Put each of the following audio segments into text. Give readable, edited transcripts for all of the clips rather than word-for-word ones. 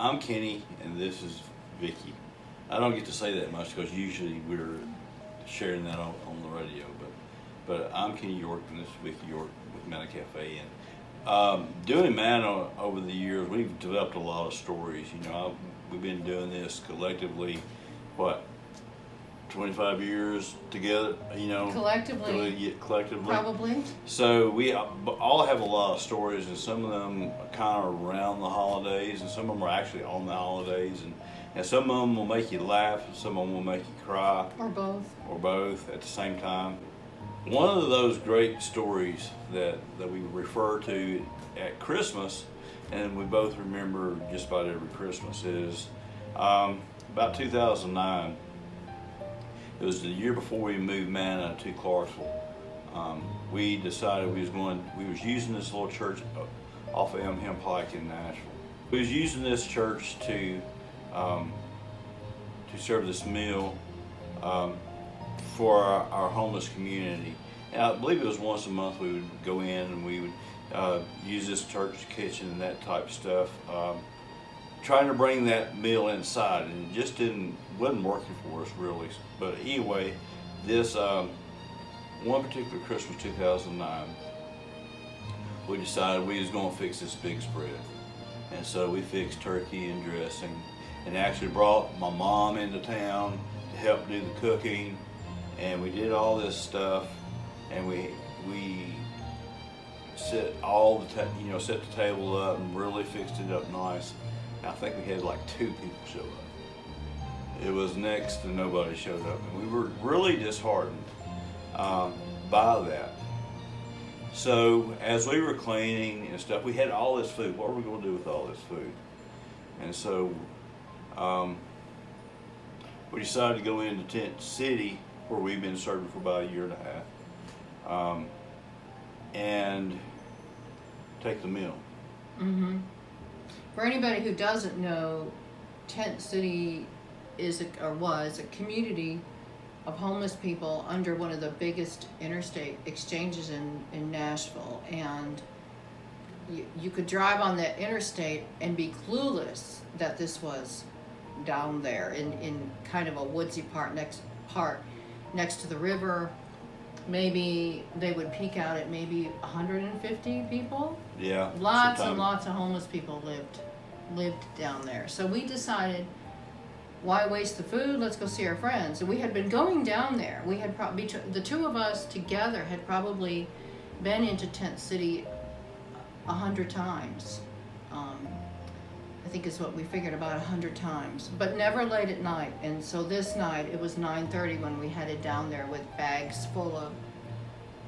I'm Kenny, and this is Vicki. I don't get to say that much because usually we're sharing that on the radio, but I'm Kenny York, and this is Vicki York with Manna Cafe. And doing Manna over the years, we've developed a lot of stories. We've been doing this collectively, 25 years together, Collectively, probably. So we all have a lot of stories, and some of them are kind of around the holidays, and some of them are actually on the holidays, and some of them will make you laugh, and some of them will make you cry. Or both. Or both at the same time. One of those great stories that we refer to at Christmas, and we both remember just about every Christmas, is about 2009. It was the year before we moved Manna to Clarksville. We decided we was using this little church off of M. Pike in Nashville. We was using this church to serve this meal for our homeless community. And I believe it was once a month we would go in and we would use this church kitchen and that type of stuff. Trying to bring that meal inside, and it just wasn't working for us really. But anyway, this one particular Christmas 2009, we decided we was going to fix this big spread, and so we fixed turkey and dressing, and actually brought my mom into town to help do the cooking, and we did all this stuff, and we set set the table up and really fixed it up nice. I think we had like 2 people show up. It was next to nobody showed up, and we were really disheartened by that. So as we were cleaning and stuff, we had all this food. What were we going to do with all this food? And so we decided to go into Tent City, where we've been serving for about a year and a half, and take the meal. Mm-hmm. For anybody who doesn't know, Tent City was a community of homeless people under one of the biggest interstate exchanges in Nashville. And you could drive on that interstate and be clueless that this was down there in kind of a woodsy part next to the river. Maybe they would peak out at maybe 150 people. Yeah. Lots and lots of homeless people lived down there. So we decided, why waste the food? Let's go see our friends. And we had been going down there. We had probably, the 2 of us together had probably been into Tent City 100 times. I think is what we figured, about 100 times, but never late at night. And so this night, it was 9:30 when we headed down there with bags full of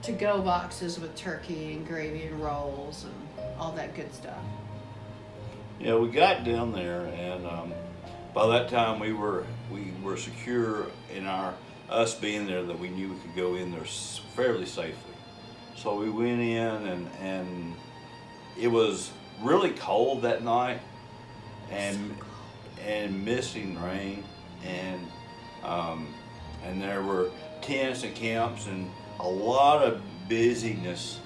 to-go boxes with turkey and gravy and rolls and all that good stuff. Yeah, we got down there, and by that time we were secure in us being there, that we knew we could go in there fairly safely. So we went in, and it was really cold that night, and misting rain, and there were tents and camps and a lot of busyness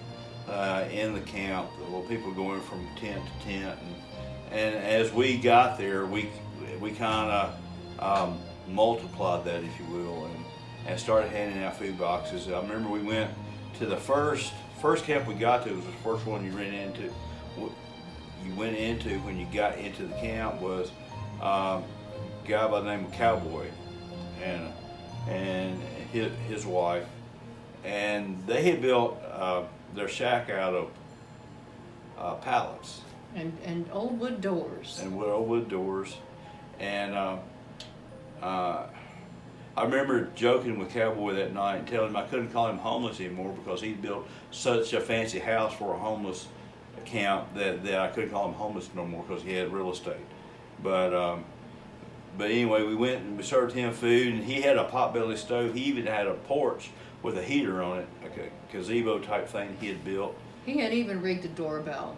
in the camp. Well, people going from tent to tent, and as we got there, we kind of multiplied that, if you will, and started handing out food boxes. I remember we went to the first camp we got to. It was the first one you ran into. You went into when you got into the camp was a guy by the name of Cowboy and his wife, and they had built their shack out of pallets and old wood doors. And old wood doors, and I remember joking with Cowboy that night and telling him I couldn't call him homeless anymore because he'd built such a fancy house for a homeless camp that I couldn't call him homeless no more because he had real estate. But anyway, we went and we served him food, and he had a potbelly stove. He even had a porch with a heater on it, like a gazebo type thing he had built. He had even rigged a doorbell.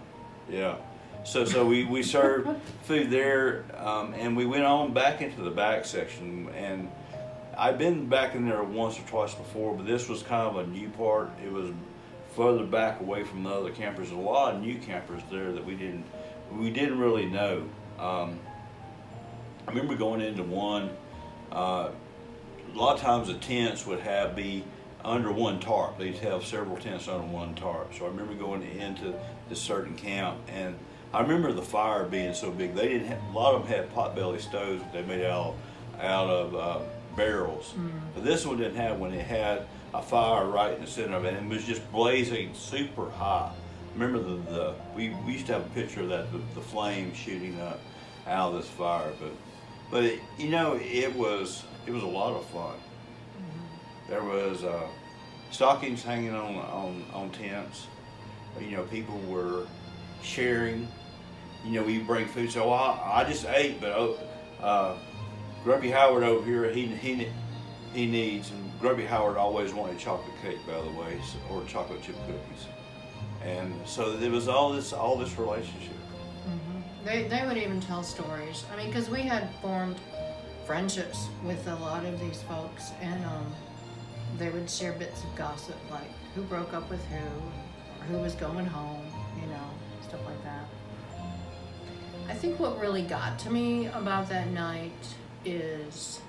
Yeah. So we served food there, and we went on back into the back section, and I've been back in there once or twice before, but this was kind of a new part. It was further back away from the other campers. A lot of new campers there that we didn't really know. I remember going into one. A lot of times the tents would be under one tarp. They'd have several tents under one tarp. So I remember going into this certain camp, and I remember the fire being so big. They didn't have, a lot of them had potbelly stoves that they made out of barrels. But this one didn't have one. It had a fire right in the center of it, and it was just blazing super high. Remember we used to have a picture of that, the flame shooting up out of this fire. But it, it was a lot of fun. There was stockings hanging on tents. People were sharing. We bring food. So I just ate, but Grubby Howard over here, he needs, and Grubby Howard always wanted chocolate cake, by the way, or chocolate chip cookies. And so there was all this relationship. They would even tell stories. I mean, because we had formed friendships with a lot of these folks, and they would share bits of gossip, like who broke up with who, or who was going home, stuff like that. I think what really got to me about that night is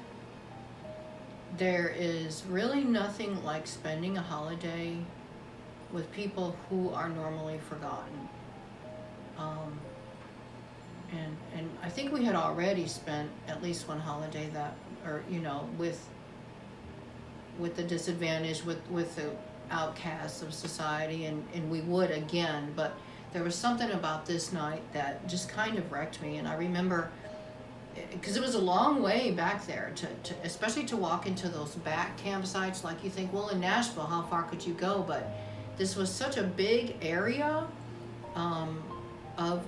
there is really nothing like spending a holiday with people who are normally forgotten. And I think we had already spent at least one holiday with the disadvantaged, with the outcasts of society, and we would again, but there was something about this night that just kind of wrecked me. And I remember, because it was a long way back there, to especially to walk into those back campsites. Like, you think, well, in Nashville, how far could you go? But this was such a big area of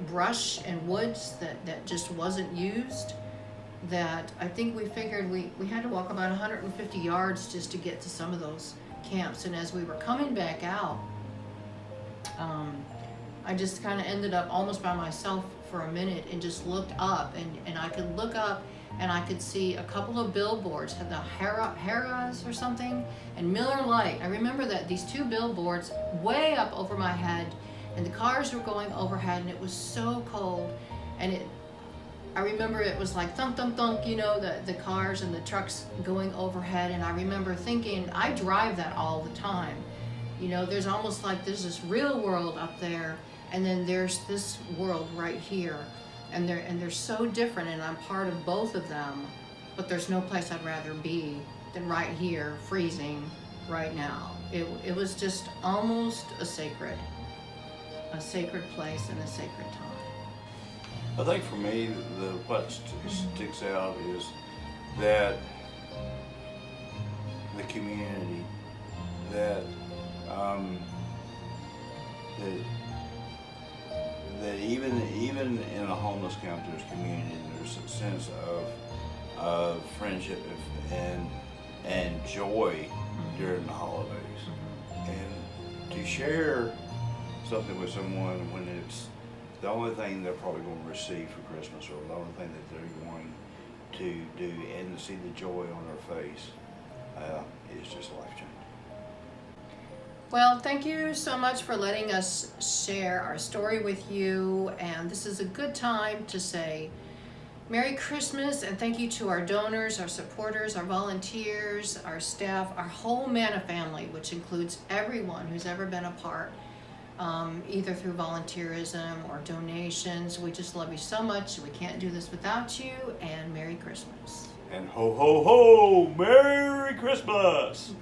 brush and woods that just wasn't used, that I think we figured we had to walk about 150 yards just to get to some of those camps. And as we were coming back out, I just kind of ended up almost by myself for a minute and just looked up, and I could look up and I could see a couple of billboards, had the Harrah's or something, and Miller Lite. I remember that these two billboards way up over my head, and the cars were going overhead, and it was so cold, and I remember it was like thunk, thunk, thunk, the cars and the trucks going overhead. And I remember thinking, I drive that all the time. There's almost like there's this real world up there, and then there's this world right here. And they're so different, and I'm part of both of them, but there's no place I'd rather be than right here, freezing right now. It was just almost a sacred place and a sacred time. I think for me, what sticks out is that the community, that even in a homeless camp, there's community, and there's a sense of friendship and joy during the holidays, and to share something with someone when it's the only thing they're probably going to receive for Christmas, or the only thing that they're going to do, and to see the joy on their face is just life-changing. Well, thank you so much for letting us share our story with you, and this is a good time to say Merry Christmas, and thank you to our donors, our supporters, our volunteers, our staff, our whole Manna family, which includes everyone who's ever been a part, either through volunteerism or donations. We just love you so much. We can't do this without you, and Merry Christmas. And ho, ho, ho, Merry Christmas!